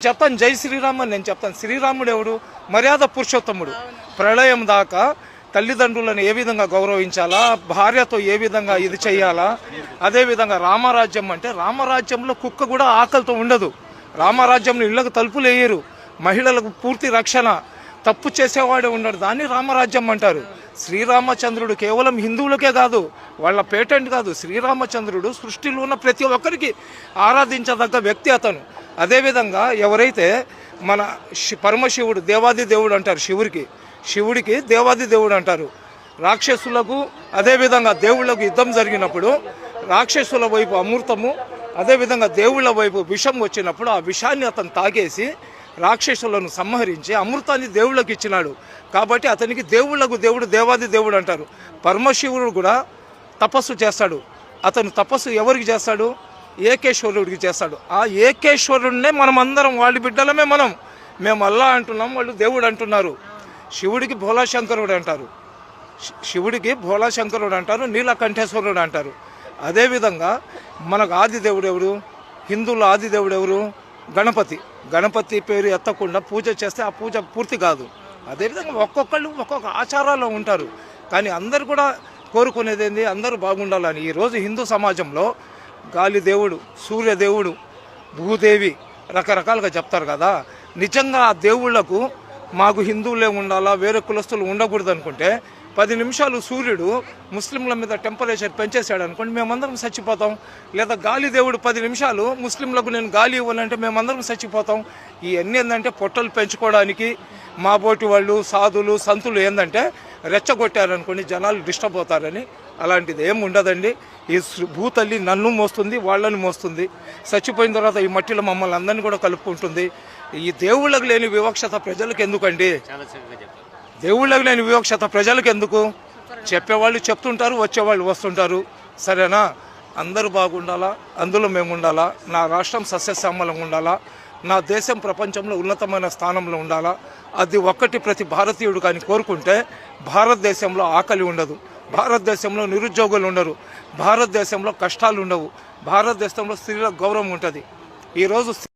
చెప్తాను జై శ్రీరామ్ అని నేను చెప్తాను. శ్రీరాముడు ఎవడు? మర్యాద పురుషోత్తముడు. ప్రళయం దాకా తల్లిదండ్రులను ఏ విధంగా గౌరవించాలా, భార్యతో ఏ విధంగా ఇది చేయాలా, అదేవిధంగా రామరాజ్యం అంటే రామరాజ్యంలో కుక్క కూడా ఆకలితో ఉండదు. రామరాజ్యంలో ఇళ్లకు తలుపులు వేయరు, మహిళలకు పూర్తి రక్షణ, తప్పు చేసేవాడే ఉండడు. దాన్ని రామరాజ్యం అంటారు. శ్రీరామచంద్రుడు కేవలం హిందువులకే కాదు, వాళ్ళ పేటెంట్ కాదు. శ్రీరామచంద్రుడు సృష్టిలో ఉన్న ప్రతి ఒక్కరికి ఆరాధించదగ్గ వ్యక్తి అతను. అదేవిధంగా ఎవరైతే మన పరమశివుడు దేవాది దేవుడు అంటారు, శివుడికి దేవాది దేవుడు అంటారు. రాక్షసులకు అదేవిధంగా దేవుళ్లకు యుద్ధం జరిగినప్పుడు రాక్షసుల వైపు అమృతము, అదేవిధంగా దేవుళ్ల వైపు విషం వచ్చినప్పుడు ఆ విషాన్ని అతను తాగేసి రాక్షసులను సంహరించి అమృతాన్ని దేవుళ్ళకి ఇచ్చినాడు. కాబట్టి అతనికి దేవుళ్లకు దేవుడు దేవాది దేవుడు అంటారు. పరమశివుడు కూడా తపస్సు చేస్తాడు. అతను తపస్సు ఎవరికి చేస్తాడు? ఏకేశ్వరుడికి చేస్తాడు. ఆ ఏకేశ్వరుడినే మనం అందరం వాళ్ళ బిడ్డలమే. మేము అల్లా అంటున్నాం, వాళ్ళు దేవుడు అంటున్నారు. శివుడికి భోలాశంకరుడు అంటారు, నీలకంఠేశ్వరుడు అంటారు. అదేవిధంగా మనకు ఆది దేవుడు ఎవరు? హిందువుల ఆది దేవుడు ఎవరు? గణపతి పేరు ఎత్తకుండా పూజ చేస్తే ఆ పూజ పూర్తి కాదు. అదేవిధంగా ఒక్కొక్కళ్ళు ఒక్కొక్క ఆచారాల్లో ఉంటారు. కానీ అందరు కూడా కోరుకునేది ఏంది? అందరూ బాగుండాలని. ఈరోజు హిందూ సమాజంలో గాలి దేవుడు, సూర్యదేవుడు, భూదేవి రకరకాలుగా చెప్తారు కదా. నిజంగా ఆ దేవుళ్లకు మాకు హిందువులే ఉండాలా, వేరే కులస్తులు ఉండకూడదు అనుకుంటే 10 నిమిషాలు సూర్యుడు ముస్లింల మీద టెంపరేచర్ పెంచేసాడు అనుకోండి, మేమందరం చచ్చిపోతాం. లేదా గాలి దేవుడు 10 నిమిషాలు ముస్లింలకు నేను గాలి ఇవ్వాలంటే మేమందరం చచ్చిపోతాం. ఇవన్నీ ఏంటంటే పొట్టలు పెంచుకోవడానికి మా బోటి వాళ్ళు, సాధులు, సంతులు ఏంటంటే రెచ్చగొట్టారనుకోండి జనాలు డిస్టర్బ్ అవుతారని. అలాంటిది ఏమి ఉండదండి. ఈ భూతల్లి నన్ను మోస్తుంది, వాళ్ళని మోస్తుంది. చచ్చిపోయిన తర్వాత ఈ మట్టిలో మమ్మల్ని అందరినీ కూడా కలుపుకుంటుంది. ఈ దేవుళ్ళకు లేని వివక్షత ప్రజలకు ఎందుకండి? దేవుళ్ళకు లేని వివక్షత ప్రజలకు ఎందుకు? చెప్పేవాళ్ళు చెప్తుంటారు, వచ్చేవాళ్ళు వస్తుంటారు. సరేనా? అందరూ బాగుండాలా, అందులో మేము ఉండాలా. నా రాష్ట్రం సస్యశ్యామలంగా ఉండాలా, నా దేశం ప్రపంచంలో ఉన్నతమైన స్థానంలో ఉండాలా. అది ఒక్కటి ప్రతి భారతీయుడు కానీ కోరుకుంటే భారతదేశంలో ఆకలి ఉండదు, భారతదేశంలో నిరుద్యోగులు ఉండరు, భారతదేశంలో కష్టాలు ఉండవు, భారతదేశంలో స్త్రీల గౌరవం ఉంటుంది. ఈరోజు